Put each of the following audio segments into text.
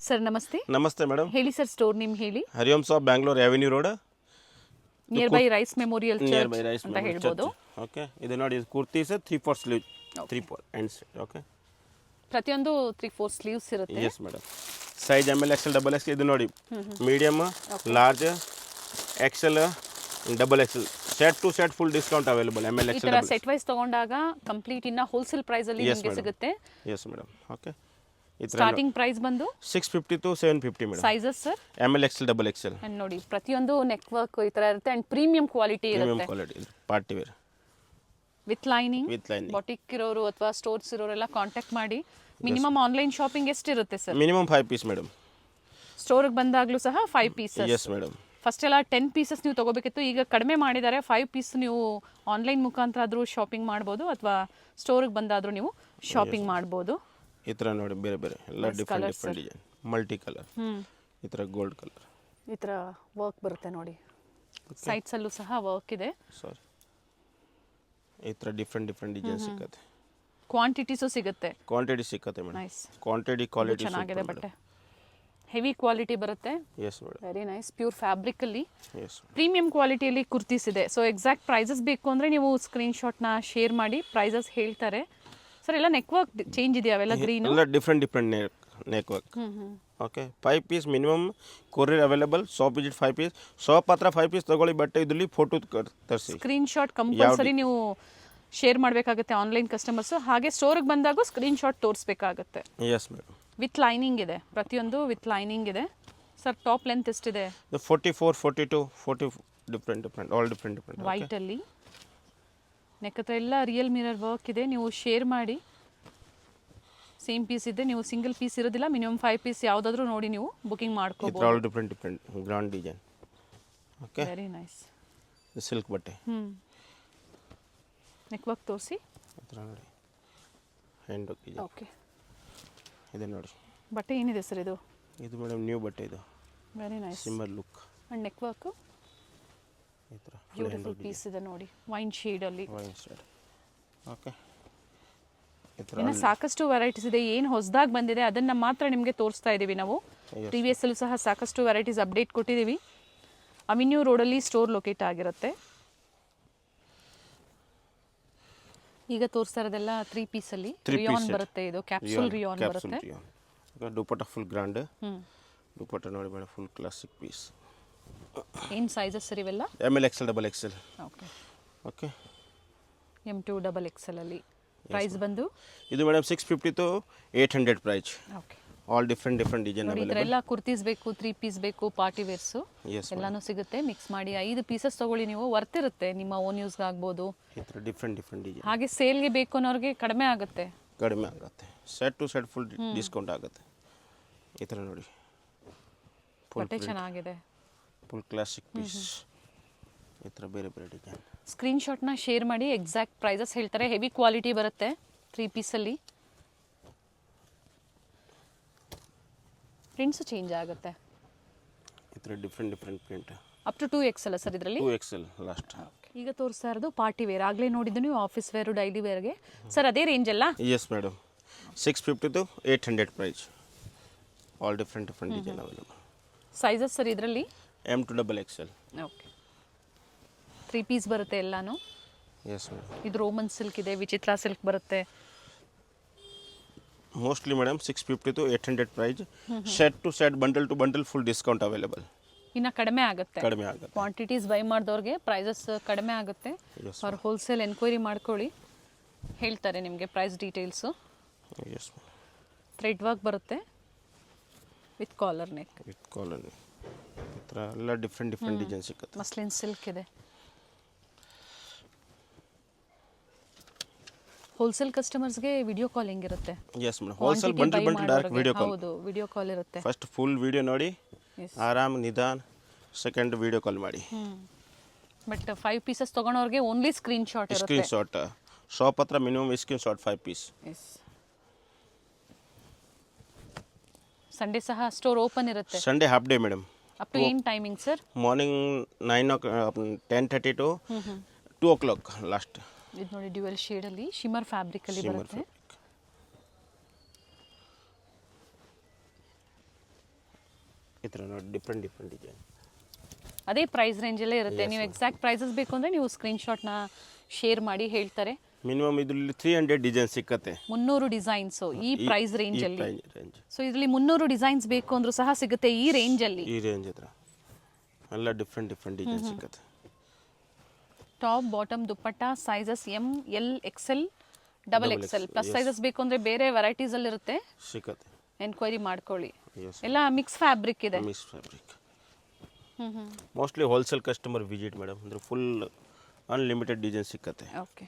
Sir ನಮಸ್ತೆ. ನಮಸ್ತೆ madam. ಹೇಳಿ ಸರ್, ಸ್ಟೋರ್ ನೇಮ್ ಹೇಳಿ. Hariom shop Bangalore Avenue Road, near by Rice Memorial near by church Rice ಅಂತ ಹೇಳ್ಬೋದು. ಓಕೆ, ಇದು ನೋಡಿ ಕುರ್ತೀಸ್ 3/4 ಸ್ಲೀವ್, 3/4 ಎಂಡ್ಸ್. ಓಕೆ, ಪ್ರತಿಯೊಂದು 3/4 ಸ್ಲೀವ್ಸ್ ಇರುತ್ತೆ. Yes madam. Size M L XL double X. ಇದು ನೋಡಿ medium, large, XL, double XL, set to set full discount available. M L ಈ XL ತರ ಸೆಟ್ ವೈಸ್ ತಗೊಂಡಾಗ ಕಂಪ್ಲೀಟ್ ಇನ್ನ ಹೋಲ್ಸೇಲ್ ಪ್ರೈಸ್ ಅಲ್ಲಿ ನಿಮಗೆ ಸಿಗುತ್ತೆ. Yes madam. Okay, starting price ಬಂದು 650 to 750 madam. Sizes sir M L XL double XL. And ನೋಡಿ ಪ್ರತಿಯೊಂದು ನೆಕ್ ವರ್ಕ್ ಈ ತರ ಇರುತ್ತೆ ಅಂಡ್ ಪ್ರೀಮಿಯಂ ಕ್ವಾಲಿಟಿ ಪ್ರೀಮಿಯಂ ಇರುತ್ತೆ. Quality, party wear with lining. With lining. Boutique ಇರೋರು ಅಥವಾ ಸ್ಟೋರ್ಸ್ ಇರೋರೆಲ್ಲ ಕಾಂಟ್ಯಾಕ್ಟ್ ಮಾಡಿ. ಮಿನಿಮಮ್ ಆನ್ಲೈನ್ ಶಾಪಿಂಗ್ ಎಷ್ಟು ಇರುತ್ತೆ ಸರ್? Minimum 5 piece madam. ಸ್ಟೋರ್ಗೆ ಬಂದಾಗ್ಲೂ ಸಹ 5 ಪೀಸಸ್. Yes madam. ಫಸ್ಟ್ ಎಲ್ಲ 10 ಪೀಸಸ್ ನೀವು ತಗೋಬೇಕಿತ್ತು, ಈಗ ಕಡಿಮೆ ಮಾಡಿದ್ದಾರೆ. 5 ಪೀಸ್ ನೀವು ಆನ್ಲೈನ್ ಮುಖಾಂತರ ಆದರೂ ಶಾಪಿಂಗ್ ಮಾಡ್ಬೋದು ಅಥವಾ ಸ್ಟೋರಿಗೆ ಬಂದಾದರೂ ನೀವು ಶಾಪಿಂಗ್ ಮಾಡ್ಬೋದು. ಈ ಥರ ನೋಡಿ ಬೇರೆ ಬೇರೆ ಎಲ್ಲ different different design, multi colour, ಈ ಥರ ಗೋಲ್ಡ್ ಕಲರ್, ಈ ಥರ ವರ್ಕ್ ಬರುತ್ತೆ ನೋಡಿ. ಸೈಡ್ಸಲ್ಲೂ ಸಹ ವರ್ಕ್ ಇದೆ. ಸಾರಿ, ಈ ಥರ ಡಿಫ್ರೆಂಟ್ ಡಿಫ್ರೆಂಟ್ ಡಿಸೈನ್ ಸಿಗುತ್ತೆ. ಕ್ವಾಂಟಿಟೀಸು ಸಿಗುತ್ತೆ. ಕ್ವಾಂಟಿಟಿ ಸಿಗುತ್ತೆ ಮೇಡಮ್. ನೈಸ್. ಕ್ವಾಂಟಿಟಿ ಕ್ವಾಲಿಟಿ ಚೆನ್ನಾಗಿದೆ ಬಟ್ಟೆ. ಹೆವಿ ಕ್ವಾಲಿಟಿ ಬರುತ್ತೆ. Yes madam. Very nice. Pure ಫ್ಯಾಬ್ರಿಕಲ್ಲಿ ಎಸ್ ಪ್ರೀಮಿಯಂ ಕ್ವಾಲಿಟಿಯಲ್ಲಿ ಕುರ್ತೀಸ್ ಇದೆ. ಸೊ ಎಕ್ಸಾಕ್ಟ್ ಪ್ರೈಸಸ್ ಬೇಕು ಅಂದರೆ ನೀವು ಸ್ಕ್ರೀನ್ಶಾಟ್ನ ಶೇರ್ ಮಾಡಿ, ಪ್ರೈಸಸ್ ಹೇಳ್ತಾರೆ. ಸರ್ ಎಲ್ಲ ನೆಕ್ ವರ್ಕ್ ಚೇಂಜ್ ಇದೆಯಾ? ಅವೆಲ್ಲ ಗ್ರೀನ್ ಎಲ್ಲ different different neck work. Okay, 5 piece minimum courier available. Shop visit 5 piece. Shop ಹತ್ರ 5 ಪೀಸ್ ತಗೊಳ್ಳಿ, ಬಟ್ಟೆ ಇದರಲ್ಲಿ ಫೋಟೋ ತರಿಸಿ. ಸ್ಕ್ರೀನ್ಶಾಟ್ ಕಂಪಲ್ಸರಿ ನೀವು ಶೇರ್ ಮಾಡಬೇಕಾಗುತ್ತೆ ಆನ್ಲೈನ್ ಕಸ್ಟಮರ್ಸು. ಹಾಗೆ ಸ್ಟೋರಿಗೆ ಬಂದಾಗೂ ಸ್ಕ್ರೀನ್ಶಾಟ್ ತೋರಿಸ್ಬೇಕಾಗತ್ತೆ. Yes madam. ವಿತ್ ಲೈನಿಂಗ್ ಇದೆ, ಪ್ರತಿಯೊಂದು ವಿತ್ ಲೈನಿಂಗ್ ಇದೆ. ಸರ್ ಟಾಪ್ ಲೆಂತ್ ಎಷ್ಟಿದೆ? 44, 42, 40 different different, all different different. ವೈಟಲ್ಲಿ ನೆಕ್ ಹತ್ರ ಎಲ್ಲ ರಿಯಲ್ ಮಿರರ್ ವರ್ಕ್ ಇದೆ. ನೀವು ಶೇರ್ ಮಾಡಿ. ಸೇಮ್ ಪೀಸ್ ಇದೆ, ನೀವು ಸಿಂಗಲ್ ಪೀಸ್ ಇರೋದಿಲ್ಲ. ಮಿನಿಮಮ್ 5 ಪೀಸ್ ಯಾವುದಾದ್ರೂ ನೋಡಿ ನೀವು ಬುಕಿಂಗ್ ಮಾಡ್ಕೋಬಹುದು. All different different grand design. Okay, very nice. Silk ಬಟ್ಟೆ. ನೆಕ್ ವರ್ಕ್ ತೋರಿಸಿ. ಹತ್ರ ನೋಡಿ, ಹ್ಯಾಂಡ್ ವರ್ಕ್ ಇದೆ. ಓಕೆ, ಇದೆ ನೋಡಿ ಬಟ್ಟೆ ಏನಿದೆ ಸರ್ ಇದು? ಇದು ಮೇಡಮ್ ನ್ಯೂ ಬಟ್ಟೆ. ಇದು very nice. Simple look and neck work ಈ ಥರ ಬ್ಯೂಟಿಫುಲ್ ಪೀಸ್ ಇದೆ ನೋಡಿ, ವೈನ್ ಶೇಡಲ್ಲಿ. Wine shade. ಓಕೆ, ಈ ಥರ ಇನ್ನು ಸಾಕಷ್ಟು ವೆರೈಟೀಸ್ ಇದೆ. ಏನು ಹೊಸದಾಗಿ ಬಂದಿದೆ ಅದನ್ನು ಮಾತ್ರ ನಿಮಗೆ ತೋರಿಸ್ತಾ ಇದ್ದೀವಿ ನಾವು. ಪ್ರೀವಿಯಸ್ಸಲ್ಲೂ ಸಹ ಸಾಕಷ್ಟು ವೆರೈಟೀಸ್ ಅಪ್ಡೇಟ್ ಕೊಟ್ಟಿದ್ದೀವಿ. ಅವೆನ್ಯೂ ರೋಡಲ್ಲಿ ಸ್ಟೋರ್ ಲೊಕೇಟ್ ಆಗಿರುತ್ತೆ. ಈಗ ತೋರಿಸ್ತಾ ಇರೋದೆಲ್ಲ 3 ಪೀಸಲ್ಲಿ ರಿಯಾನ್ ಬರುತ್ತೆ. ಇದು ಕ್ಯಾಪ್ಸೂಲ್ ರಿಯಾನ್ ಬರುತ್ತೆ. Dupatta full grand. ದುಪಟ್ಟ ನೋಡಿ ಮೇಡಮ್, ಫುಲ್ ಕ್ಲಾಸಿಕ್ ಪೀಸ್. ಏನು ಸೈಜಸ್ ಸರ್ ಇವೆಲ್ಲ? M L XL double XL. Okay okay, M2 double XL ಅಲ್ಲಿ. ಪ್ರೈಸ್ ಬಂದು ಇದು madam 650 to 800 price. Okay, all different different design ನೋಡಿ ಅವೈಲೇಬಲ್. ಇದೆಲ್ಲ ಕುರ್ತೀಸ್ ಬೇಕು, 3 ಪೀಸ್ ಬೇಕು, ಪಾರ್ಟಿ ವೇರ್ಸು Yes, ಎಲ್ಲಾನು ಸಿಗುತ್ತೆ. ಮಿಕ್ಸ್ ಮಾಡಿ 5 ಪೀಸಸ್ ತಗೊಳ್ಳಿ ನೀವು. ವರ್ತ್ ಇರುತ್ತೆ, ನಿಮ್ಮ ಓನ್ ಯೂಸ್ಗೆ ಆಗ್ಬೋದು. ಈ ಥರ ಡಿಫ್ರೆಂಟ್ ಡಿಫ್ರೆಂಟ್ ಡಿಸೈನ್. ಹಾಗೆ ಸೇಲ್ಗೆ ಬೇಕು ಅನ್ನೋರಿಗೆ ಕಡಿಮೆ ಆಗುತ್ತೆ. ಕಡಿಮೆ ಆಗುತ್ತೆ. Set to set full discount ಆಗುತ್ತೆ. ಈ ಥರ ನೋಡಿ, ಬಟ್ಟೆ ಚೆನ್ನಾಗಿದೆ. Full classic piece. ಈ ಥರ ಬೇರೆ ಬೇರೆ ಡಿಸೈನ್. ಸ್ಕ್ರೀನ್ಶಾಟ್ನ ಶೇರ್ ಮಾಡಿ, ಎಕ್ಸಾಕ್ಟ್ ಪ್ರೈಸಸ್ ಹೇಳ್ತಾರೆ. ಹೆವಿ ಕ್ವಾಲಿಟಿ ಬರುತ್ತೆ 3 ಪೀಸಲ್ಲಿ. ಪ್ರಿಂಟ್ಸು ಚೇಂಜ್ ಆಗುತ್ತೆ. ಈ ಥರ different different print. Up to 2 XL sir ಇದರಲ್ಲಿ? 2 ಎಕ್ಸೆಲ್ ಲಾಸ್ಟ್. ಈಗ ತೋರಿಸ್ತಾ ಇರೋದು ಪಾರ್ಟಿ ವೇರ್. ಆಗಲೇ ನೋಡಿದ್ದು ನೀವು ಆಫೀಸ್ ವೇರು, ಡೈಲಿ ವೇರ್ಗೆ. ಸರ್ ಅದೇ ರೇಂಜ್ ಅಲ್ಲ? Yes madam. 650 to 800 price. All different different design available. Sizes sir ಇದರಲ್ಲಿ? M2 double XL. Okay, 3 piece ಬರುತ್ತೆ ಎಲ್ಲಾನು. Yes madam. ಇದು ರೋಮನ್ ಸಿಲ್ಕ್ ಇದೆ, ವಿಚಿತ್ರ ಸಿಲ್ಕ್ ಬರುತ್ತೆ. Mostly madam 650 to 800 price. Set to set, bundle to bundle full discount available. ಇನ್ನು ಕಡಿಮೆ ಆಗುತ್ತೆ. ಕಡಿಮೆ ಆಗುತ್ತೆ. ಕ್ವಾಂಟಿಟೀಸ್ ಬೈ ಮಾಡಿದವ್ರಿಗೆ ಪ್ರೈಸಸ್ ಕಡಿಮೆ ಆಗುತ್ತೆ. ಅವ್ರು ಹೋಲ್ಸೇಲ್ ಎನ್ಕ್ವೈರಿ ಮಾಡ್ಕೊಳ್ಳಿ, ಹೇಳ್ತಾರೆ ನಿಮಗೆ price details. Yes, thread work ಬರುತ್ತೆ with collar neck. With collar neck. ಈ ಥರ ಎಲ್ಲ ಡಿಫ್ರೆಂಟ್ ಡಿಫ್ರೆಂಟ್ ಡಿಸೈನ್ ಸಿಗುತ್ತೆ. ಮಸ್ಲಿನ್ ಸಿಲ್ಕ್ ಇದೆ. ಹೋಲ್ಸೇಲ್ ಕಸ್ಟಮರ್ಸ್ಗೆ ವಿಡಿಯೋ ಕಾಲಿಂಗ್ ಇರುತ್ತೆ. Yes madam. Wholesale bundle bundle direct video call. ಹೌದು, ವಿಡಿಯೋ ಕಾಲ್ ಇರುತ್ತೆ. ಫಸ್ಟ್ ಫುಲ್ ವಿಡಿಯೋ ನೋಡಿ, ಆರಾಮ್ ನಿಧಾನ, ಸೆಕೆಂಡ್ ವಿಡಿಯೋ ಕಾಲ್ ಮಾಡಿ. ಬಟ್ 5 ಪೀಸಸ್ ತೊಗೊಳೋರಿಗೆ ಓನ್ಲಿ ಸ್ಕ್ರೀನ್ಶಾಟ್ ಇರುತ್ತೆ. ಸ್ಕ್ರೀನ್ಶಾಟ್. ಶಾಪ್ ಹತ್ರ minimum screenshot 5 piece. Yes. Sunday ಸಹ ಸ್ಟೋರ್ ಓಪನ್ ಇರುತ್ತೆ? Sunday half day madam. Up to ಏನು timing sir? Morning 10:30 to 2 o'clock last. ಇದು ನೋಡಿ ಡ್ಯುಯಲ್ ಶೇಡಲ್ಲಿ ಶಿಮರ್ ಫ್ಯಾಬ್ರಿಕಲ್ಲಿ ಬರುತ್ತೆ. ಈ ಥರ ನೋಡಿ ಡಿಫ್ರೆಂಟ್ ಡಿಸೈನ್. ಅದೇ ಪ್ರೈಸ್ ರೇಂಜಲ್ಲೇ ಇರುತ್ತೆ. ನೀವು ಎಕ್ಸಾಕ್ಟ್ ಪ್ರೈಸಸ್ ಬೇಕು ಅಂದರೆ ನೀವು ಸ್ಕ್ರೀನ್ಶಾಟ್ನ ಶೇರ್ ಮಾಡಿ ಹೇಳ್ತಾರೆ. ಮಿನಿಮಮ್ ಇದರಲ್ಲಿ 300 ಡಿಸೈನ್ ಸಿಕ್ಕತ್ತೆ. 300 ಡಿಸೈನ್ಸು ಈ ಪ್ರೈಸ್ ರೇಂಜಲ್ಲಿ. ರೇಂಜ್. ಸೊ ಇದರಲ್ಲಿ 300 ಡಿಸೈನ್ಸ್ ಬೇಕು ಅಂದ್ರೂ ಸಹ ಸಿಗುತ್ತೆ ಈ ರೇಂಜಲ್ಲಿ. ಈ ರೇಂಜ್ ಹತ್ರ ಎಲ್ಲ ಡಿಫ್ರೆಂಟ್ ಡಿಸೈನ್ ಸಿಕ್ಕತ್ತೆ. Top bottom dupatta sizes M L XL double XL plus sizes ಬೇಕು ಅಂದರೆ ಬೇರೆ ವೆರೈಟೀಸಲ್ಲಿ ಇರುತ್ತೆ, ಸಿಕ್ಕತ್ತೆ. ಎನ್ಕ್ವೈರಿ ಮಾಡ್ಕೊಳ್ಳಿ. ಎಲ್ಲ ಮಿಕ್ಸ್ ಫ್ಯಾಬ್ರಿಕ್ ಇದೆ. Mix fabric. Mostly wholesale customer visit madam, ಅಂದರೆ ಫುಲ್ ಅನ್ಲಿಮಿಟೆಡ್ ಡಿಸೈನ್ ಸಿಕ್ಕತ್ತೆ. ಓಕೆ,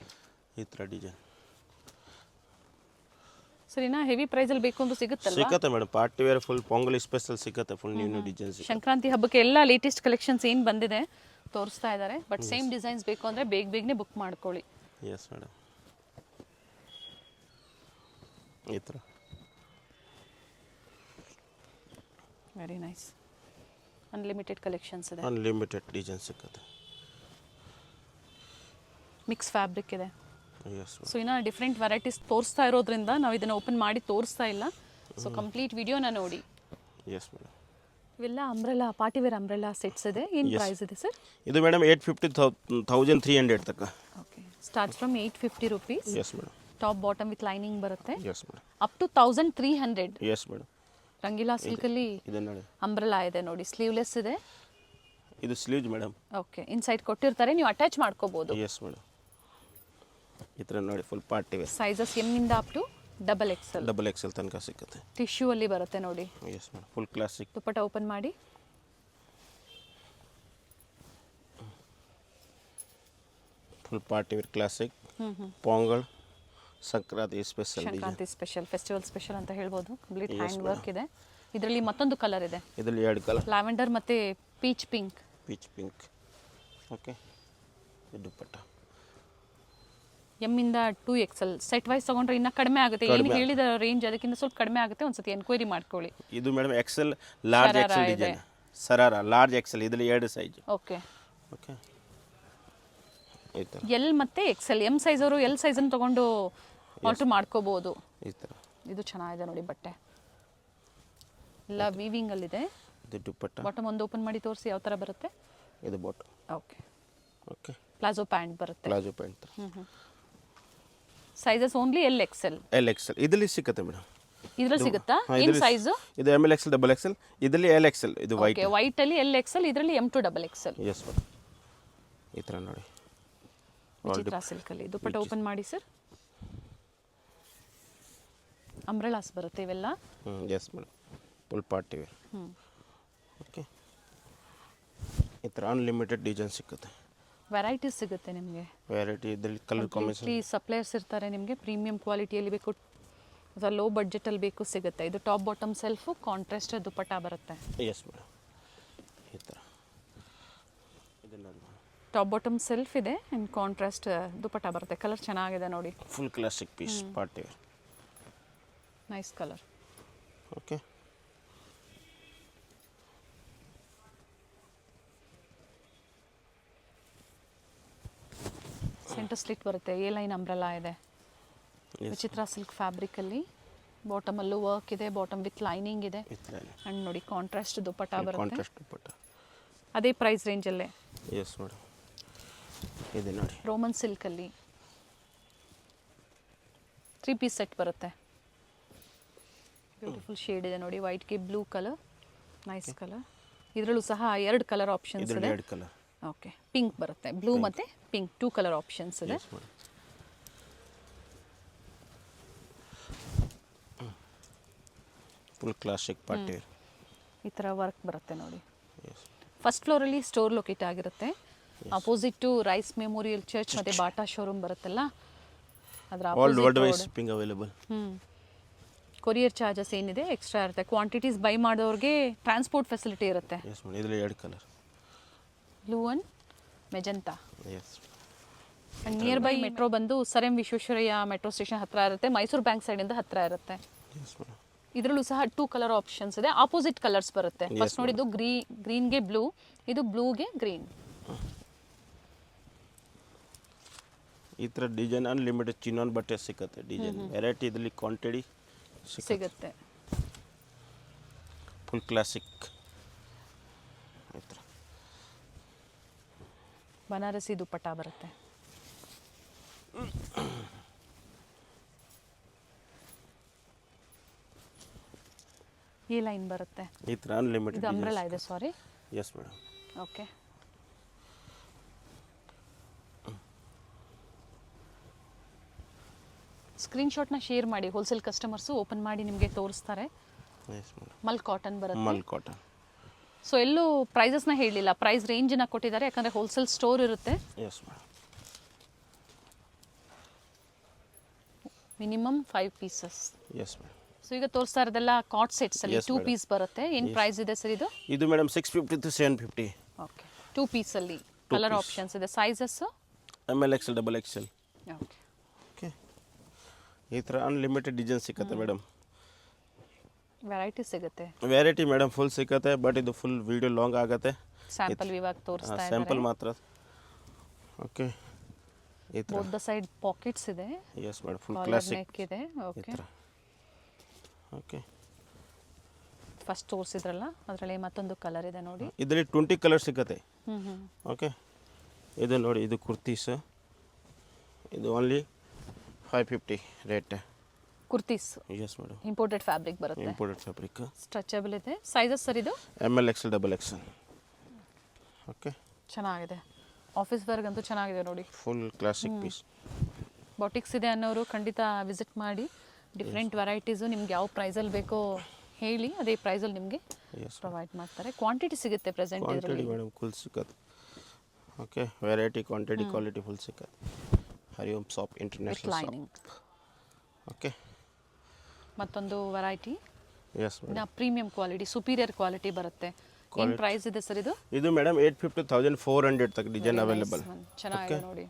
ಈ ಥರ ಡಿಸೈನ್ ಸರಿನಾ? ಹೆವಿ ಪ್ರೈಸಲ್ಲಿ ಬೇಕು ಅಂದ್ರೂ ಸಿಗುತ್ತಲ್ಲ? ಸಿಕ್ಕತ್ತೆ madam. Party wear full Pongal special ಸಿಕ್ಕತ್ತೆ. ಫುಲ್ ನ್ಯೂ ಡಿಸೈನ್ ಸಿಕ್ಕತ್ತೆ. ಸಂಕ್ರಾಂತಿ ಹಬ್ಬಕ್ಕೆ ಎಲ್ಲ ಲೇಟೆಸ್ಟ್ ಕಲೆಕ್ಷನ್ಸ್ ಏನು ಬಂದಿದೆ ತೋರಿಸ್ತಾ ಇದ್ದಾರೆ. ಬಟ್ ಸೇಮ್ ಡಿಸೈನ್ಸ್ ಬೇಕು ಅಂದರೆ ಬೇಗನೆ ಬುಕ್ ಮಾಡ್ಕೊಳ್ಳಿ. Yes madam. ಈ ಥರ ವೆರಿ ನೈಸ್ ಅನ್ಲಿಮಿಟೆಡ್ ಕಲೆಕ್ಷನ್ಸ್ ಇದೆ. ಅನ್ಲಿಮಿಟೆಡ್ ಡಿಸೈನ್ ಸಿಕ್ಕತ್ತೆ. ಮಿಕ್ಸ್ ಫ್ಯಾಬ್ರಿಕ್ ಇದೆ. ಎಸ್. ಸೊ ಇನ್ನು ಡಿಫ್ರೆಂಟ್ ವೆರೈಟೀಸ್ ತೋರಿಸ್ತಾ ಇರೋದ್ರಿಂದ ನಾವು ಇದನ್ನು ಓಪನ್ ಮಾಡಿ ತೋರಿಸ್ತಾ ಇಲ್ಲ. ಸೊ ಕಂಪ್ಲೀಟ್ ವಿಡಿಯೋನ ನೋಡಿ. Yes madam. ಇವೆಲ್ಲ umbrella party wear umbrella sets ಇದೆ. ಏನು ಪ್ರೈಸ್ ಇದೆ ಸರ್? ಇದು ಮೇಡಮ್ 850 1300 ತನಕ. Okay, start from 850 rupees. Yes madam. Top bottom with lining ಬರುತ್ತೆ. Yes madam. Up to 1300. Yes madam. Rangeela ಸಿಲ್ಕಲ್ಲಿ ಇದೆ ನೋಡಿ. ಅಂಬ್ರೆಲಾ ಇದೆ ನೋಡಿ, ಸ್ಲೀವ್ಲೆಸ್ ಇದೆ. ಇದು ಸ್ಲೀವ್ಸ್ ಮೇಡಮ್. ಓಕೆ, ಇನ್ಸೈಡ್ ಕೊಟ್ಟಿರ್ತಾರೆ, ನೀವು ಅಟ್ಯಾಚ್ ಮಾಡ್ಕೋಬಹುದು. Yes madam. ಈ ಥರ ನೋಡಿ full party wear. Sizes M ಇಂದ up to double XL. Double XL ತನಕ ಸಿಗುತ್ತೆ. ಟಿಶ್ಯೂ ಅಲ್ಲಿ ಬರುತ್ತೆ ನೋಡಿ. Yes madam. Full classic. Dupatta open ಮಾಡಿ. Full party wear classic. Pongal Sankranti special. Sankranti special, festival special ಅಂತ ಹೇಳ್ಬೋದು. ಕಂಪ್ಲೀಟ್ ಹ್ಯಾಂಡ್ ವರ್ಕ್ ಇದೆ. ಇದರಲ್ಲಿ ಮತ್ತೊಂದು ಕಲರ್ ಇದೆ. ಇದರಲ್ಲಿ 2 ಕಲರ್, ಲ್ಯಾವೆಂಡರ್ ಮತ್ತೆ peach pink. Peach pink. Okay, dupatta M ಇಂದ 2XL ಸೆಟ್ ವೈಸ್ ತಗೊಂಡ್ರೆ ಇನ್ನೂ ಕಡಿಮೆ ಆಗುತ್ತೆ. ಏನು ಹೇಳಿದ ರೇಂಜ್ ಅದಕ್ಕಿಂತ ಸ್ವಲ್ಪ ಕಡಿಮೆ ಆಗುತ್ತೆ. ಒಂದ್ಸತಿ ಎನ್ಕ್ವೈರಿ ಮಾಡ್ಕೊಳ್ಳಿ. ಇದು madam XL large XL design. ಸರಾರ ಲಾರ್ಜ್ ಎಕ್ಸೆಲ್ ಇದರಲ್ಲಿ 2 ಸೈಜ್. Okay okay. ಎಲ್ ಮತ್ತೆ ಎಕ್ಸೆಲ್. ಎಮ್ ಸೈಜ್ ಅವರು ಎಲ್ ಸೈಜನ್ನು ತಗೊಂಡು ಆರ್ಡರ್ ಮಾಡ್ಕೋಬಹುದು. ಈ ಥರ ಇದು ಚೆನ್ನಾಗಿದೆ ನೋಡಿ ಬಟ್ಟೆ ಎಲ್ಲ ವೀವಿಂಗ್ ಅಲ್ಲಿ ಇದೆ. ಇದು ದುಪ್ಪಟ್ಟ. ಬಾಟಮ್ ಒಂದು ಓಪನ್ ಮಾಡಿ ತೋರಿಸಿ ಯಾವ ಥರ ಬರುತ್ತೆ. ಇದು bottom. Okay okay. Palazzo pant ಬರುತ್ತೆ. Palazzo pant. Sizes only L XL. L XL ಇದರಲ್ಲಿ ಸಿಗುತ್ತೆ ಮೇಡಮ್. ಇದರಲ್ಲಿ ಸಿಗುತ್ತಾ? ಏನು ಸೈಜು? ಇದು ML XL ಡಬಲ್ ಎಕ್ಸೆಲ್. ಇದರಲ್ಲಿ ಎಲ್ ಎಕ್ಸೆಲ್. ಇದು ವೈಟ್. ಓಕೆ, ವೈಟ್ ಅಲ್ಲಿ ಎಲ್ ಎಕ್ಸೆಲ್, ಇದರಲ್ಲಿ M to double XL. Yes madam. ಈ ಥರ ನೋಡಿ. ವಿಚಿತ್ರ ಸಿಲ್ಕ್ ಅಲ್ಲಿ ದುಪ್ಪಟ್ಟ ಓಪನ್ ಮಾಡಿ ಸರ್. ಅಂಬ್ರೆಲಾಸ್ ಬರುತ್ತೆ ಇವೆಲ್ಲ. Yes madam. Full party wear. Okay. ಈ ಥರ ಅನ್ಲಿಮಿಟೆಡ್ ಡಿಸೈನ್ ಸಿಗುತ್ತೆ. ವೆರೈಟೀಸ್ ಸಿಗುತ್ತೆ ನಿಮಗೆ. ವೆರೈಟಿ ಇದರಲ್ಲಿ ಕಲರ್ ಕಾಂಬಿನೇಷನ್. ಸಪ್ಲೈಯರ್ಸ್ ಇರ್ತಾರೆ ನಿಮಗೆ. ಪ್ರೀಮಿಯಂ ಕ್ವಾಲಿಟಿಯಲ್ಲಿ ಬೇಕು ಅಥವಾ ಲೋ ಬಡ್ಜೆಟಲ್ಲಿ ಬೇಕು ಸಿಗುತ್ತೆ. ಇದು top bottom self contrast dupatta ಬರುತ್ತೆ. Yes madam. ಈ ಥರ ಇದನ್ನು ಟಾಪ್ ಬಾಟಮ್ ಸೆಲ್ಫ್ ಇದೆ ಆ್ಯಂಡ್ ಕಾಂಟ್ರಾಸ್ಟ್ ದುಪ್ಪಟ್ಟ ಬರುತ್ತೆ. ಕಲರ್ ಚೆನ್ನಾಗಿದೆ ನೋಡಿ. Full classic piece party wear. Nice colour. Okay. Centre slit ಬರುತ್ತೆ. ಎ ಲೈನ್ ಅಂಬ್ರೆಲಾ ಇದೆ. ವಿಚಿತ್ರ ಸಿಲ್ಕ್ ಫ್ಯಾಬ್ರಿಕಲ್ಲಿ ಬಾಟಮಲ್ಲೂ ವರ್ಕ್ ಇದೆ. ಬಾಟಮ್ ವಿತ್ ಲೈನಿಂಗ್ ಇದೆ. ಆ್ಯಂಡ್ ನೋಡಿ ಕಾಂಟ್ರಾಸ್ಟ್ ದುಪ್ಪಟ್ಟ ಬರುತ್ತೆ. ಕಾಂಟ್ರಾಸ್ಟ್ ದುಪ್ಪಟ್ಟ ಅದೇ ಪ್ರೈಸ್ ರೇಂಜಲ್ಲೇ. S madam. ಇದೆ ನೋಡಿ. ರೋಮನ್ ಸಿಲ್ಕಲ್ಲಿ 3 ಪೀಸ್ ಸೆಟ್ ಬರುತ್ತೆ. ಬ್ಯೂಟಿಫುಲ್ ಶೇಡ್ ಇದೆ ನೋಡಿ. ವೈಟ್ಗೆ ಬ್ಲೂ ಕಲರ್, ನೈಸ್ ಕಲರ್. ಇದರಲ್ಲೂ ಸಹ 2 ಕಲರ್ ಆಪ್ಷನ್ಸ್ ಇದೆ. 2 ಕಲರ್. ಓಕೆ, ಪಿಂಕ್ ಬರುತ್ತೆ. ಬ್ಲೂ ಮತ್ತು ಪಿಂಕ್ 2 ಕಲರ್ ಆಪ್ಷನ್ಸ್ ಇದೆ. Full classic party wear. ಈ ಥರ ವರ್ಕ್ ಬರುತ್ತೆ ನೋಡಿ. ಫಸ್ಟ್ ಫ್ಲೋರಲ್ಲಿ ಸ್ಟೋರ್ ಲೊಕೇಟ್ ಆಗಿರುತ್ತೆ. Opposite to Rice Memorial Church ಮತ್ತು ಬಾಟಾ ಶೋರೂಮ್ ಬರುತ್ತಲ್ಲ ಅದರ worldwide shipping available. Courier charges ಏನಿದೆ ಎಕ್ಸ್ಟ್ರಾ ಇರುತ್ತೆ. ಕ್ವಾಂಟಿಟೀಸ್ ಬೈ ಮಾಡೋರಿಗೆ ಟ್ರಾನ್ಸ್ಪೋರ್ಟ್ ಫೆಸಿಲಿಟಿ ಇರುತ್ತೆ. Yes madam. ಇದರಲ್ಲಿ 2 colour, blue and magenta. Yes. And near by metro ಬಂದು sir M Visvesvaraya metro station ಹತ್ತಿರ ಇರುತ್ತೆ. ಮೈಸೂರು ಬ್ಯಾಂಕ್ ಸೈಡಿಂದ ಹತ್ತಿರ ಇರುತ್ತೆ. Yes madam. ಇದರಲ್ಲೂ ಸಹ 2 ಕಲರ್ ಆಪ್ಷನ್ಸ್ ಇದೆ. ಆಪೋಸಿಟ್ ಕಲರ್ಸ್ ಬರುತ್ತೆ. ಫಸ್ಟ್ ನೋಡಿದ್ದು ಗ್ರೀನ್ಗೆ ಬ್ಲೂ, ಇದು ಬ್ಲೂಗೆ ಗ್ರೀನ್. ಈ ಥರ ಡಿಸೈನ್ ಅನ್ಲಿಮಿಟೆಡ್ ಚಿನ್ನೋನ್ ಬಟ್ಟೆ ಸಿಗುತ್ತೆ. ಡಿಸೈನ್ ವೆರೈಟಿ ಇದರಲ್ಲಿ ಕ್ವಾಂಟಿಟಿ ಸಿಗುತ್ತೆ. ಸಿಗುತ್ತೆ. ಫುಲ್ ಕ್ಲಾಸಿಕ್ ಬನಾರಸಿ ದುಪ್ಪಟ್ಟ ಬರುತ್ತೆ. ಈ ಲೈನ್ ಬರುತ್ತೆ. ಈ ಥರ ಅನ್ಲಿಮಿಟೆಡ್ ಇದು ಅಂಬ್ರೆಲಾ ಇದೆ, ಸಾರಿ. Yes madam. ಓಕೆ. ಸ್ಕ್ರೀನ್ಶಾಟ್ನ ಶೇರ್ ಮಾಡಿ, ಹೋಲ್ಸೇಲ್ ಕಸ್ಟಮರ್ಸು ಓಪನ್ ಮಾಡಿ ನಿಮಗೆ ತೋರಿಸ್ತಾರೆ. Yes madam. ಮಲ್ ಕಾಟನ್ ಬರುತ್ತೆ. ಮಲ್ ಕಾಟನ್. ಸೊ ಎಲ್ಲೂ ಪ್ರೈಸಸ್ನ ಹೇಳಿಲ್ಲ, ಪ್ರೈಸ್ ರೇಂಜನ್ನ ಕೊಟ್ಟಿದ್ದಾರೆ ಯಾಕಂದರೆ ಹೋಲ್ಸೇಲ್ ಸ್ಟೋರ್ ಇರುತ್ತೆ. Yes madam. Minimum 5 pieces. Yes madam. So ಈಗ ತೋರಿಸ್ತಾ ಇರೋದೆಲ್ಲ ಕಾಟ್ ಸೆಟ್ಸ್ ಅಲ್ಲಿ 2 ಪೀಸ್ ಬರುತ್ತೆ. ಏನು ಪ್ರೈಸ್ ಇದೆ ಸರ್ ಇದು? ಇದು ಮೇಡಮ್ 650 to 750. ಓಕೆ. 2 ಪೀಸಲ್ಲಿ ಕಲರ್ ಆಪ್ಷನ್ಸ್ ಇದೆ. Sizes ML XL XXL. Okay. Okay. ಈ ಥರ ಅನ್ಲಿಮಿಟೆಡ್ ಡಿಸೈನ್ ಸಿಕ್ಕತ್ತೆ ಮೇಡಮ್. ವೆರೈಟಿ ಸಿಗುತ್ತೆ. ವೆರೈಟಿ ಮೇಡಮ್ ಫುಲ್ ಸಿಕ್ಕತ್ತೆ, ಬಟ್ ಇದು ಫುಲ್ ವಿಡಿಯೋ ಲಾಂಗ್ ಆಗುತ್ತೆ. ಸ್ಯಾಂಪಲ್ ಇವಾಗ ತೋರಿಸ್ತಾ ಇದ್ದಾರೆ. ಸ್ಯಾಂಪಲ್ ಮಾತ್ರ. ಓಕೆ. ಈ ಥರ ಬೋತ್ ದ ಸೈಡ್ ಪಾಕೆಟ್ಸ್ ಇದೆ. Yes madam, full collar classic. Neck ಇದೆ. ಈ ಓಕೆ. ಥರ. ಓಕೆ. ಫಸ್ಟ್ ತೋರಿಸಿದ್ರಲ್ಲ ಅದರಲ್ಲಿ ಮತ್ತೊಂದು ಕಲರ್ ಇದೆ ನೋಡಿ. ಇದರಲ್ಲಿ 20 ಕಲರ್ ಸಿಕ್ಕತ್ತೆ. ಹ್ಞೂ. ಓಕೆ. ಇದು ನೋಡಿ, ಇದು ಕುರ್ತೀಸ್. ಇದು only 550 rate. Kurtis. Yes madam. Imported fabric ಬರುತ್ತೆ. Imported fabric. ಸ್ಟ್ರೆಚಬಲ್ ಇದೆ. ಸೈಜಸ್ ಸರ್ ಇದು? ML XL XXL. ಓಕೆ. ಚೆನ್ನಾಗಿದೆ. ಆಫೀಸ್ ವರ್ಗಂತೂ ಚೆನ್ನಾಗಿದೆ ನೋಡಿ. Full classic piece. ಬಾಟಿಕ್ಸ್ ಇದೆ ಅನ್ನೋರು ಖಂಡಿತ ವಿಸಿಟ್ ಮಾಡಿ. ಡಿಫ್ರೆಂಟ್ ವೆರೈಟೀಸು ನಿಮ್ಗೆ ಯಾವ ಪ್ರೈಸಲ್ಲಿ ಬೇಕೋ ಹೇಳಿ, ಅದೇ ಪ್ರೈಸಲ್ಲಿ ನಿಮಗೆ ಪ್ರೊವೈಡ್ ಮಾಡ್ತಾರೆ. ಕ್ವಾಂಟಿಟಿ ಸಿಗುತ್ತೆ ಪ್ರೆಸೆಂಟ್ ಇದರಲ್ಲಿ ಮೇಡಮ್, ಫುಲ್ ಸಿಕ್ಕತ್ತೆ. Okay. Variety, quantity, quality full ಸಿಕ್ಕತ್ತೆ. Hariom shop international lining. Okay. ಮತ್ತೊಂದು variety. Yes madam. Premium quality, superior quality ಬರುತ್ತೆ. ಏನು ಪ್ರೈಸ್ ಇದೆ ಸರ್ ಇದು? ಇದು ಮೇಡಮ್ 850 1400 ತಕ್ಕ ಡಿಸೈನ್ ಅವೈಲೇಬಲ್. ಚೆನ್ನಾಗಿದೆ ನೋಡಿ.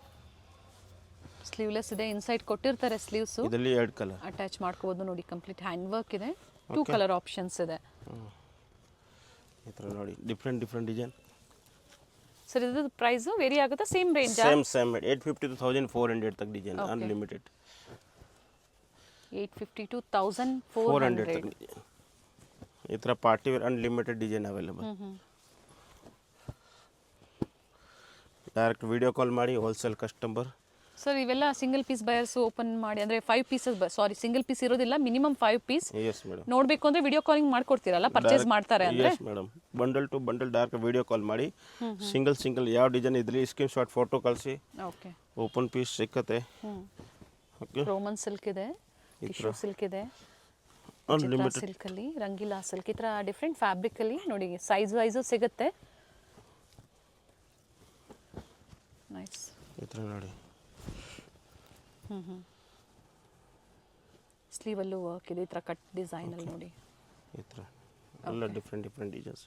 ಸ್ಲೀವ್ಲೆಸ್ ಇದೆ. ಇನ್ಸೈಡ್ ಕೊಟ್ಟಿರ್ತಾರೆ ಸ್ಲೀವ್ಸ್. ಇದರಲ್ಲಿ 2 ಕಲರ್ ಅಟ್ಯಾಚ್ ಮಾಡ್ಕೋಬಹುದು ನೋಡಿ. ಕಂಪ್ಲೀಟ್ ಹ್ಯಾಂಡ್ ವರ್ಕ್ ಇದೆ. 2 ಕಲರ್ ಆಪ್ಷನ್ಸ್ ಇದೆ. ಈ ಥರ ನೋಡಿ, ಡಿಫ್ರೆಂಟ್ ಡಿಸೈನ್. ಸರ್ ಇದು ಪ್ರೈಸ್ ವೇರಿ ಆಗುತ್ತಾ? Same range? ಸೇಮ್ 850 to 1400 ತಕ್ಕ ಡಿಸೈನ್ ಅನ್ಲಿಮಿಟೆಡ್. 850 to 1400 ಈ ಥರ party wear unlimited design available. Direct video call ಮಾಡಿ ಹೋಲ್ಸೇಲ್ ಕಸ್ಟಮರ್. ಸರ್ ಇವೆಲ್ಲ ಸಿಂಗಲ್ ಪೀಸ್ ಬಯರ್ಸ್ ಓಪನ್ ಮಾಡಿ, ಅಂದರೆ 5 ಪೀಸಸ್, ಸಾರಿ ಸಿಂಗಲ್ ಪೀಸ್ ಇರೋದಿಲ್ಲ, ಮಿನಿಮಮ್ 5 ಪೀಸ್. Yes madam. ನೋಡಬೇಕು ಅಂದರೆ ವಿಡಿಯೋ ಕಾಲಿಂಗ್ ಮಾಡ್ಕೊಡ್ತೀರಲ್ಲ, ಪರ್ಚೇಸ್ ಮಾಡ್ತಾರೆ ಅಂದರೆ? Yes madam. Bundle to bundle direct video call ಮಾಡಿ ಸಿಂಗಲ್ ಯಾವ ಡಿಸೈನ್ ಇದ್ರಿ ಸ್ಕ್ರೀನ್ ಶಾಟ್ ಫೋಟೋ ಕಳಿಸಿ. ಓಕೆ. ಓಪನ್ ಪೀಸ್ ಸಿಕ್ಕತ್ತೆ. ಓಕೆ. ರೋಮನ್ ಸಿಲ್ಕ್ ಇದೆ, ಟಿಶ್ಯೂ ಸಿಲ್ಕ್ ಇದೆ, ಅನ್ಲಿಮಿಟೆಡ್ ಸಿಲ್ಕ್ ಅಲ್ಲಿ, ರಂಗೀಲಾ ಸಿಲ್ಕ್, ಈ ಥರ ಡಿಫ್ರೆಂಟ್ ಫ್ಯಾಬ್ರಿಕ್ ಅಲ್ಲಿ ನೋಡಿ. ಸೈಜ್ ವೈಸು ಸಿಗುತ್ತೆ. ನೈಸ್. ಈ ಥರ ನೋಡಿ. ಸ್ಲೀವಲ್ಲೂ ವರ್ಕ್ ಇದೆ, ಈ ಥರ ಕಟ್ ಡಿಸೈನಲ್ಲಿ ನೋಡಿ. ಈ ಥರ ಎಲ್ಲ ಡಿಫ್ರೆಂಟ್ ಡಿಸೈನ್ಸ್.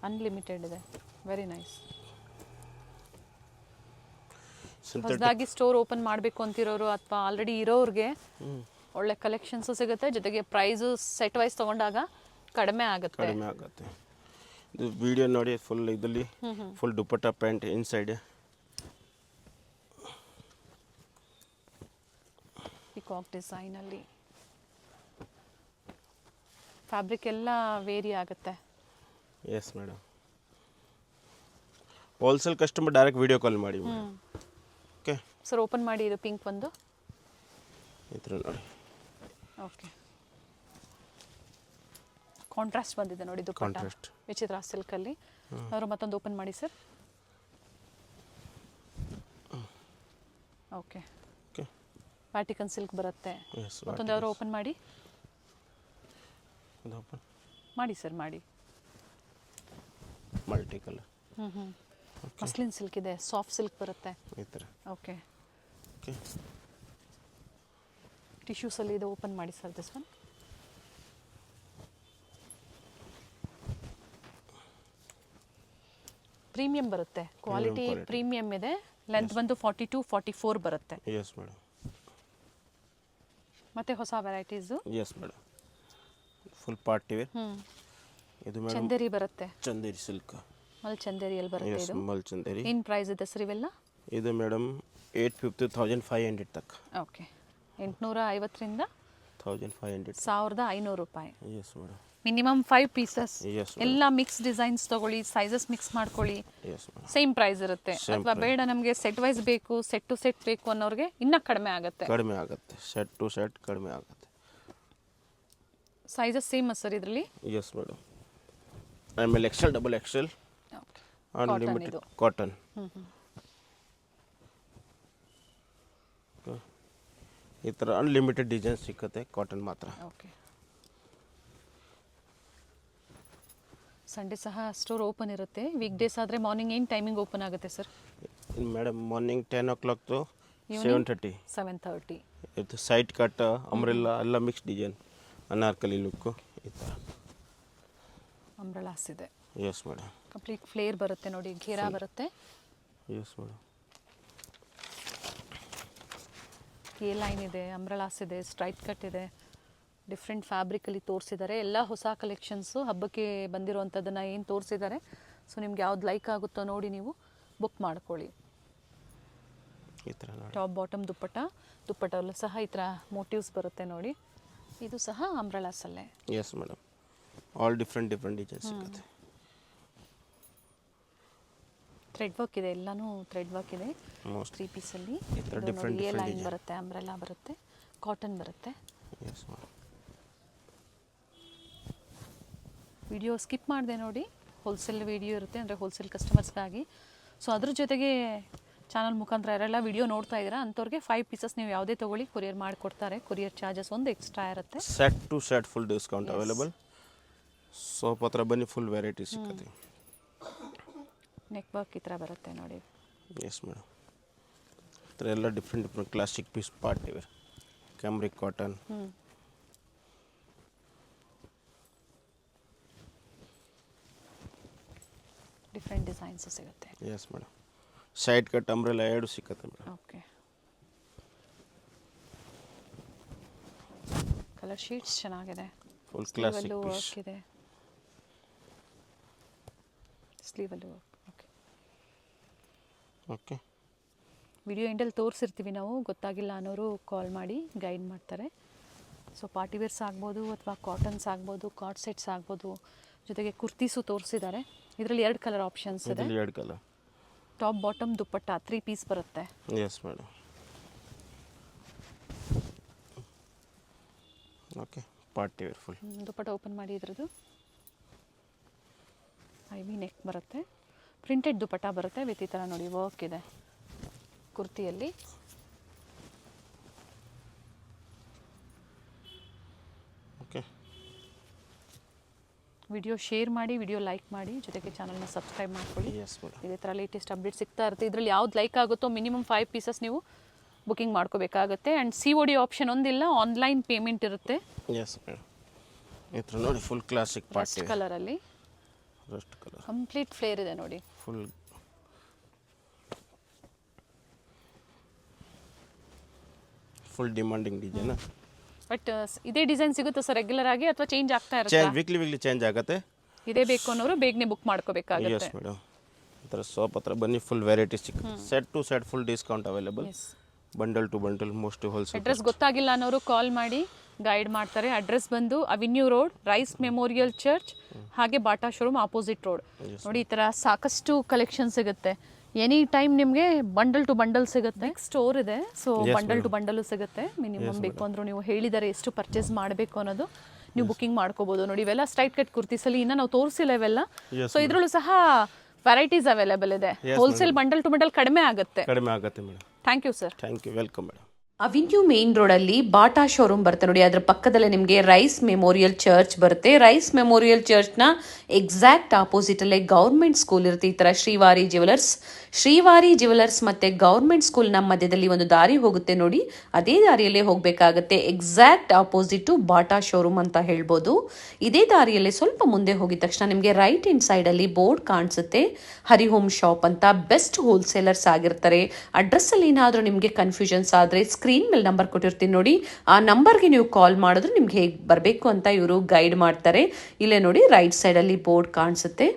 ಅನ್ಲಿಮಿಟೆಡ್ ಇದೆ. Very nice. ಹೊಸದಾಗಿ ಸ್ಟೋರ್ ಓಪನ್ ಮಾಡಬೇಕು ಅಂತಿರೋರು ಅಥವಾ ಆಲ್ರೆಡಿ ಇರೋರಿಗೆ ಒಳ್ಳೆ ಕಲೆಕ್ಷನ್ಸು ಸಿಗುತ್ತೆ, ಜೊತೆಗೆ ಪ್ರೈಸು ಸೆಟ್ ವೈಸ್ ತೊಗೊಂಡಾಗ ಕಡಿಮೆ ಆಗುತ್ತೆ. ಇದು ವಿಡಿಯೋ ನೋಡಿ. ಫುಲ್ ಇದರಲ್ಲಿ full dupatta pant inside. Peacock ಡಿಸೈನಲ್ಲಿ ಫ್ಯಾಬ್ರಿಕ್ ಎಲ್ಲ ವೇರಿ ಆಗುತ್ತೆ. Yes madam. Wholesale customer direct video call ಮಾಡಿ. ಓಕೆ ಸರ್, ಓಪನ್ ಮಾಡಿ. ಇದು ಪಿಂಕ್ ಒಂದು ಈ ಥರ ನೋಡಿ. ಓಕೆ. ಕಾಂಟ್ರಾಸ್ಟ್ ಬಂದಿದೆ ನೋಡಿ. ಇದು ಕಾಂಟ್ರಾಸ್ಟ್ ವಿಚಿತ್ರ ಸಿಲ್ಕಲ್ಲಿ. ಅವರು ಮತ್ತೊಂದು ಓಪನ್ ಮಾಡಿ sir. Okay. Okay. Vatican silk ಬರುತ್ತೆ. ಮತ್ತೊಂದು ಯಾರು ಓಪನ್ ಮಾಡಿ. ಇದು ಓಪನ್ ಮಾಡಿ ಸರ್, ಮಾಡಿ. Multi colour. ಮಸ್ಲಿನ್ ಸಿಲ್ಕ್ ಇದೆ, ಸಾಫ್ಟ್ ಸಿಲ್ಕ್ ಬರುತ್ತೆ. ಈ ಥರ. ಓಕೆ. ಓಕೆ. ಟಿಶ್ಯೂಸಲ್ಲಿ ಇದು ಓಪನ್ ಮಾಡಿ ಸರ್. ದಿಸ್ ಒನ್ ಪ್ರೀಮಿಯಂ ಬರುತ್ತೆ. ಕ್ವಾಲಿಟಿ ಪ್ರೀಮಿಯಂ ಇದೆ. ಲೆಂತ್ ಬಂದು 42 44 ಬರುತ್ತೆ. Yes madam. ಮತ್ತೆ ಹೊಸ varieties. Yes madam. Full party wear. ಇದು ಮೇಡಮ್ ಚಂದೇರಿ ಬರುತ್ತೆ. ಚಂದೇರಿ ಸಿಲ್ಕ್. ಮಲ್ ಚಂದೇರಿಯಲ್ಲಿ ಬರುತ್ತೆ ಇದು. ಮಲ್ ಚಂದೇರಿ. ಏನು ಪ್ರೈಸ್ ಇದೆ ಸರ್ ಇವೆಲ್ಲ? ಇದು ಮೇಡಮ್ 850 1500 ತಕ್ಕ. ಓಕೆ. 850 ರಿಂದ 1500 ರೂಪಾಯಿ. Yes madam. Minimum 5 pieces. Yes ಎಲ್ಲ ಮಿಕ್ಸ್ ಡಿಸೈನ್ಸ್ ತಗೊಳ್ಳಿ, ಸೈಜಸ್ ಮಿಕ್ಸ್ ಮಾಡ್ಕೊಳ್ಳಿ, ಎಸ್ ಮೇಡಮ್. ಸೇಮ್ ಪ್ರೈಸ್ ಇರುತ್ತೆ. ಅಥವಾ ಬೇಡ ನಮಗೆ ಸೆಟ್ ವೈಸ್ ಬೇಕು, ಸೆಟ್ ಟು ಸೆಟ್ ಬೇಕು ಅನ್ನೋರಿಗೆ ಇನ್ನೂ ಕಡಿಮೆ ಆಗುತ್ತೆ. ಕಡಿಮೆ ಆಗುತ್ತೆ, ಸೆಟ್ ಟು ಸೆಟ್ ಕಡಿಮೆ ಆಗುತ್ತೆ. ಸೈಜಸ್ ಸೇಮ್ ಸರ್ ಇದರಲ್ಲಿ? Yes madam. ಆಮೇಲೆ XL XXL ಅನ್ಲಿಮಿಟೆಡ್ ಕಾಟನ್. ಈ ಥರ ಅನ್ಲಿಮಿಟೆಡ್ ಡಿಸೈನ್ ಸಿಕ್ಕತ್ತೆ ಕಾಟನ್ ಮಾತ್ರ. ಓಕೆ. ಸಂಡೇ ಸಹ ಸ್ಟೋರ್ ಓಪನ್ ಇರುತ್ತೆ. ವೀಕ್ ಡೇಸ್ ಆದರೆ ಮಾರ್ನಿಂಗ್ ಏನು ಟೈಮಿಂಗ್ ಓಪನ್ ಆಗುತ್ತೆ sir? Madam morning 10 o'clock to 7:30. 7:30. ಇದು ಸೈಡ್ ಕಟ್, ಅಂಬ್ರೆಲ್ಲಾ ಎಲ್ಲ ಮಿಕ್ಸ್ ಡಿಸೈನ್, ಅನಾರ್ಕಲಿ ಲುಕ್ಕು ಈ ಥರ ಅಂಬ್ರೆಲಾಸ್ ಇದೆ. Yes madam. ಕಂಪ್ಲೀಟ್ ಫ್ಲೇರ್ ಬರುತ್ತೆ ನೋಡಿ, ಘೇರಾ ಬರುತ್ತೆ. Yes madam. ಎ ಲೈನ್ ಇದೆ, ಅಂಬ್ರೆಲಾಸ್ ಇದೆ, ಸ್ಟ್ರೈಟ್ ಕಟ್ ಇದೆ, ಡಿಫ್ರೆಂಟ್ ಫ್ಯಾಬ್ರಿಕಲ್ಲಿ ತೋರಿಸಿದ್ದಾರೆ. ಎಲ್ಲ ಹೊಸ ಕಲೆಕ್ಷನ್ಸು ಹಬ್ಬಕ್ಕೆ ಬಂದಿರುವಂಥದ್ದನ್ನು ಏನು ತೋರಿಸಿದ್ದಾರೆ. ಸೊ ನಿಮ್ಗೆ ಯಾವ್ದು ಲೈಕ್ ಆಗುತ್ತೋ ನೋಡಿ ನೀವು ಬುಕ್ ಮಾಡ್ಕೊಳ್ಳಿ. ಈ ಥರ ಟಾಪ್ ಬಾಟಮ್ ದುಪ್ಪಟ್ಟಲ್ಲೂ ಸಹ ಈ ಥರ ಮೋಟಿವ್ಸ್ ಬರುತ್ತೆ ನೋಡಿ. ಇದು ಸಹ ಅಂಬ್ರೆಲಾಸಲ್ಲೇ. Yes madam. All different design ಸಿಗುತ್ತೆ. ಥ್ರೆಡ್ ವರ್ಕ್ ಇದೆ, ಎಲ್ಲನೂ ಥ್ರೆಡ್ ವರ್ಕ್ ಇದೆ. 3 ಪೀಸಲ್ಲಿ ಎ ಲೈನ್ ಬರುತ್ತೆ, ಅಂಬ್ರೆಲಾ ಬರುತ್ತೆ, ಕಾಟನ್ ಬರುತ್ತೆ. Yes madam. ವಿಡಿಯೋ ಸ್ಕಿಪ್ ಮಾಡಿದೆ ನೋಡಿ, ಹೋಲ್ಸೇಲ್ ವಿಡಿಯೋ ಇರುತ್ತೆ, ಅಂದರೆ ಹೋಲ್ಸೇಲ್ ಕಸ್ಟಮರ್ಸ್ಗಾಗಿ. ಸೊ ಅದ್ರ ಜೊತೆಗೆ ಚಾನಲ್ ಮುಖಾಂತರ ಯಾರೆಲ್ಲ ವಿಡಿಯೋ ನೋಡ್ತಾ ಇದ್ದೀರಾ ಅಂಥವ್ರಿಗೆ 5 ಪೀಸಸ್ ನೀವು ಯಾವುದೇ ತೊಗೊಳ್ಳಿ ಕೊರಿಯರ್ ಮಾಡಿಕೊಡ್ತಾರೆ. ಕೊರಿಯರ್ ಚಾರ್ಜಸ್ ಒಂದು ಎಕ್ಸ್ಟ್ರಾ ಇರುತ್ತೆ. Set to set full discount available. Shop ಹತ್ರ ಬನ್ನಿ, ಫುಲ್ ವೆರೈಟಿ ಸಿಗುತ್ತೆ. ನೆಕ್ ವರ್ಕ್ ಈ ಥರ ಬರುತ್ತೆ ನೋಡಿ. Yes madam. ಈ ಥರ ಎಲ್ಲ different classic piece party wear, cambric cotton. Different designs ಸಿಗುತ್ತೆ. Yes madam. Side cut umbrella ಎರಡು ಸಿಕ್ಕತ್ತೆ ಮೇಡಮ್. ಓಕೆ. ಕಲರ್ ಶೀಟ್ಸ್ ಚೆನ್ನಾಗಿದೆ. Full classic piece. ವರ್ಕ್ ಇದೆ, ಸ್ಲೀವಲ್ಲೂ ವರ್ಕ್. ಓಕೆ. ಓಕೆ. ವಿಡಿಯೋ ಎಂಡಲ್ಲಿ ತೋರಿಸಿರ್ತೀವಿ ನಾವು, ಗೊತ್ತಾಗಿಲ್ಲ ಅನ್ನೋರು ಕಾಲ್ ಮಾಡಿ ಗೈಡ್ ಮಾಡ್ತಾರೆ. ಸೊ ಪಾರ್ಟಿ ವೇರ್ಸ್ ಆಗ್ಬೋದು ಅಥವಾ ಕಾಟನ್ಸ್ ಆಗ್ಬೋದು, ಕಾರ್ಡ್ ಸೆಟ್ಸ್ ಆಗ್ಬೋದು, ಜೊತೆಗೆ ಕುರ್ತೀಸು ತೋರಿಸಿದ್ದಾರೆ. ಇದರಲ್ಲಿ 2 ಕಲರ್ ಆಪ್ಷನ್ಸ್ ಇದೆ. 2 colour. Top bottom dupatta 3 piece ಬರುತ್ತೆ. Yes madam. Okay. Party wear full dupatta open ಮಾಡಿ. ಇದ್ರದ್ದು ಐವಿ ನೆಕ್ ಬರುತ್ತೆ, ಪ್ರಿಂಟೆಡ್ ದುಪ್ಪಟ್ಟ ಬರುತ್ತೆ ವಿತ್ ಈ ಥರ ನೋಡಿ ವರ್ಕ್ ಇದೆ ಕುರ್ತಿಯಲ್ಲಿ. ಓಕೆ. ವಿಡಿಯೋ ಶೇರ್ ಮಾಡಿ, ವಿಡಿಯೋ ಲೈಕ್ ಮಾಡಿ, ಜೊತೆಗೆ ಚಾನಲ್ನ ಸಬ್ಸ್ಕ್ರೈಬ್ ಮಾಡ್ಕೊಳ್ಳಿ. Yes madam. ಇದೇ ಥರ ಲೇಟೆಸ್ಟ್ ಅಪ್ಡೇಟ್ ಸಿಗ್ತಾ ಇರುತ್ತೆ. ಇದರಲ್ಲಿ ಯಾವ್ದು ಲೈಕ್ ಆಗುತ್ತೋ ಮಿನಿಮಮ್ 5 ಪೀಸಸ್ ನೀವು ಬುಕಿಂಗ್ ಮಾಡ್ಕೋಬೇಕಾಗುತ್ತೆ. ಆ್ಯಂಡ್ COD ಆಪ್ಷನ್ ಒಂದಿಲ್ಲ, ಆನ್ಲೈನ್ ಪೇಮೆಂಟ್ ಇರುತ್ತೆ. Yes madam. ಈ ಥರ ನೋಡಿ ಫುಲ್ ಕ್ಲಾಸಿಕ್ ಪಾರ್ಟಿ ರಸ್ಟ್ ಕಲರಲ್ಲಿ. ರಸ್ಟ್ ಕಲರ್ ಕಂಪ್ಲೀಟ್ ಫ್ಲೇರ್ ಇದೆ ನೋಡಿ. Full demanding design. ಬಟ್ ಇದೇ ಡಿಸೈನ್ ಸಿಗುತ್ತೆ ಸರ್ ರೆಗ್ಯುಲರ್ ಆಗಿ ಅಥವಾ ಚೇಂಜ್ ಆಗ್ತಾ ಇರುತ್ತೆ? ವೀಕ್ಲಿ ಚೇಂಜ್ ಆಗುತ್ತೆ. ಇದೇ ಬೇಕು ಅನ್ನೋರು ಬೇಗನೆ ಬುಕ್ ಮಾಡ್ಕೋಬೇಕಾಗುತ್ತೆ. Yes madam. ಈ ಥರ ಶಾಪ್ ಹತ್ರ ಬನ್ನಿ, ಫುಲ್ ವೆರೈಟಿ ಸಿಗುತ್ತೆ. Set to set full discount available. Bundle to bundle most wholesale. Address ಗೊತ್ತಾಗಿಲ್ಲ ಅನ್ನೋರು ಕಾಲ್ ಮಾಡಿ ಗೈಡ್ ಮಾಡ್ತಾರೆ. ಅಡ್ರೆಸ್ ಬಂದು Avenue Road, Rice Memorial Church, ಹಾಗೆ ಬಾಟಾ ಶೋರೂಮ್ ಆಪೋಸಿಟ್ ರೋಡ್. ನೋಡಿ ಈ ಥರ ಸಾಕಷ್ಟು ಕಲೆಕ್ಷನ್ ಸಿಗುತ್ತೆ. ಎನಿ ಟೈಮ್ ನಿಮಗೆ ಬಂಡಲ್ ಟು ಬಂಡಲ್ ಸಿಗುತ್ತೆ. ಸ್ಟೋರ್ ಇದೆ, ಸೊ ಬಂಡಲ್ ಟು ಬಂಡಲ್ ಸಿಗುತ್ತೆ. ಮಿನಿಮಮ್ ಬೇಕು ಅಂದರೂ ನೀವು ಹೇಳಿದರೆ ಎಷ್ಟು ಪರ್ಚೇಸ್ ಮಾಡಬೇಕು ಅನ್ನೋದು ನೀವು ಬುಕಿಂಗ್ ಮಾಡ್ಕೋಬಹುದು. ನೋಡಿ ಇವೆಲ್ಲ ಸ್ಟ್ರೈಟ್ ಕಟ್ ಕುರ್ತೀಸಲ್ಲಿ ಇನ್ನೂ ನಾವು ತೋರಿಸಿಲ್ಲ ಇವೆಲ್ಲ. ಸೊ ಇದರಲ್ಲೂ ಸಹ ವೆರೈಟೀಸ್ ಅವೈಲೇಬಲ್ ಇದೆ. ಹೋಲ್ಸೇಲ್ ಬಂಡಲ್ ಟು ಬಂಡಲ್ ಕಡಿಮೆ ಆಗುತ್ತೆ madam. Thank you sir. Thank you. Welcome madam. Avenue main ರೋಡಲ್ಲಿ ಬಾಟಾ ಶೋರೂಮ್ ಬರುತ್ತೆ ನೋಡಿ. ಅದರ ಪಕ್ಕದಲ್ಲೇ ನಿಮಗೆ ರೈಸ್ ಮೆಮೋರಿಯಲ್ ಚರ್ಚ್ ಬರುತ್ತೆ. ರೈಸ್ ಮೆಮೋರಿಯಲ್ ಚರ್ಚ್ನ ಎಕ್ಸಾಕ್ಟ್ ಆಪೋಸಿಟಲ್ಲೇ ಗೌರ್ಮೆಂಟ್ ಸ್ಕೂಲ್ ಇರುತ್ತೆ. ಈ ಥರ ಶ್ರೀವಾರಿ ಜ್ಯುವೆಲರ್ಸ್ ಮತ್ತು ಗೌರ್ಮೆಂಟ್ ಸ್ಕೂಲ್ನ ಮಧ್ಯದಲ್ಲಿ ಒಂದು ದಾರಿ ಹೋಗುತ್ತೆ ನೋಡಿ. ಅದೇ ದಾರಿಯಲ್ಲೇ ಹೋಗಬೇಕಾಗತ್ತೆ. ಎಕ್ಸಾಕ್ಟ್ ಆಪೋಸಿಟು ಬಾಟಾ ಶೋರೂಮ್ ಅಂತ ಹೇಳ್ಬೋದು. ಇದೇ ದಾರಿಯಲ್ಲೇ ಸ್ವಲ್ಪ ಮುಂದೆ ಹೋಗಿದ ತಕ್ಷಣ ನಿಮಗೆ ರೈಟ್ ಹ್ಯಾಂಡ್ ಸೈಡಲ್ಲಿ ಬೋರ್ಡ್ ಕಾಣಿಸುತ್ತೆ, ಹರಿಹೋಮ್ ಶಾಪ್ ಅಂತ. ಬೆಸ್ಟ್ ಹೋಲ್ಸೇಲರ್ಸ್ ಆಗಿರ್ತಾರೆ. ಅಡ್ರೆಸ್ಸಲ್ಲಿ ಏನಾದರೂ ನಿಮಗೆ ಕನ್ಫ್ಯೂಷನ್ಸ್ ಆದರೆ ಸ್ಕ್ರೀನ್ ಮೇಲೆ ನಂಬರ್ ಕೊಟ್ಟಿರ್ತೀನಿ ನೋಡಿ, ಆ ನಂಬರ್ಗೆ ನೀವು ಕಾಲ್ ಮಾಡಿದ್ರೆ ನಿಮ್ಗೆ ಹೇಗೆ ಬರಬೇಕು ಅಂತ ಇವರು ಗೈಡ್ ಮಾಡ್ತಾರೆ. ಇಲ್ಲೇ ನೋಡಿ ರೈಟ್ ಸೈಡಲ್ಲಿ ಬೋರ್ಡ್ ಕಾಣಿಸುತ್ತೆ.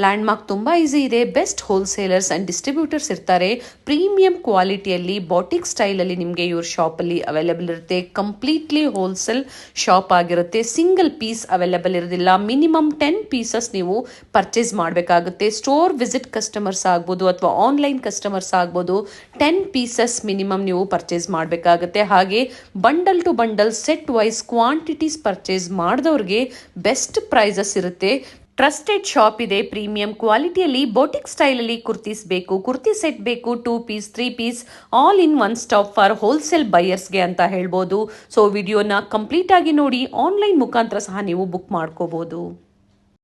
ಲ್ಯಾಂಡ್ಮಾರ್ಕ್ ತುಂಬ ಈಸಿ ಇದೆ. ಬೆಸ್ಟ್ ಹೋಲ್ಸೇಲರ್ಸ್ ಆ್ಯಂಡ್ ಡಿಸ್ಟ್ರಿಬ್ಯೂಟರ್ಸ್ ಇರ್ತಾರೆ. ಪ್ರೀಮಿಯಂ ಕ್ವಾಲಿಟಿಯಲ್ಲಿ ಬಾಟಿಕ್ ಸ್ಟೈಲಲ್ಲಿ ನಿಮಗೆ ಇವ್ರ ಶಾಪಲ್ಲಿ ಅವೈಲೇಬಲ್ ಇರುತ್ತೆ. ಕಂಪ್ಲೀಟ್ಲಿ ಹೋಲ್ಸೇಲ್ ಶಾಪ್ ಆಗಿರುತ್ತೆ. ಸಿಂಗಲ್ ಪೀಸ್ ಅವೈಲೇಬಲ್ ಇರೋದಿಲ್ಲ. ಮಿನಿಮಮ್ 10 ಪೀಸಸ್ ನೀವು ಪರ್ಚೇಸ್ ಮಾಡಬೇಕಾಗುತ್ತೆ. ಸ್ಟೋರ್ ವಿಸಿಟ್ ಕಸ್ಟಮರ್ಸ್ ಆಗ್ಬೋದು ಅಥವಾ ಆನ್ಲೈನ್ ಕಸ್ಟಮರ್ಸ್ ಆಗ್ಬೋದು, 10 ಪೀಸಸ್ ಮಿನಿಮಮ್ ನೀವು ಪರ್ಚೇಸ್ ಮಾಡಬೇಕಾಗುತ್ತೆ. ಹಾಗೆ bundle to bundle set wise quantities purchase ಮಾಡಿದವ್ರಿಗೆ ಬೆಸ್ಟ್ ಪ್ರೈಸಸ್ ಇರುತ್ತೆ. ಟ್ರಸ್ಟೆಡ್ ಶಾಪ್ ಇದೆ. ಪ್ರೀಮಿಯಂ ಕ್ವಾಲಿಟಿಯಲ್ಲಿ ಬೋಟಿಕ್ ಸ್ಟೈಲಲ್ಲಿ ಕುರ್ತೀಸ್ ಬೇಕು, ಕುರ್ತಿ ಸೆಟ್ ಬೇಕು, 2 piece 3 piece all in one stop for wholesale ಬೈಯರ್ಸ್ಗೆ ಅಂತ ಹೇಳ್ಬೋದು. ಸೊ ವಿಡಿಯೋನ ಕಂಪ್ಲೀಟ್ ಆಗಿ ನೋಡಿ. ಆನ್ಲೈನ್ ಮುಖಾಂತರ ಸಹ ನೀವು ಬುಕ್ ಮಾಡ್ಕೋಬಹುದು.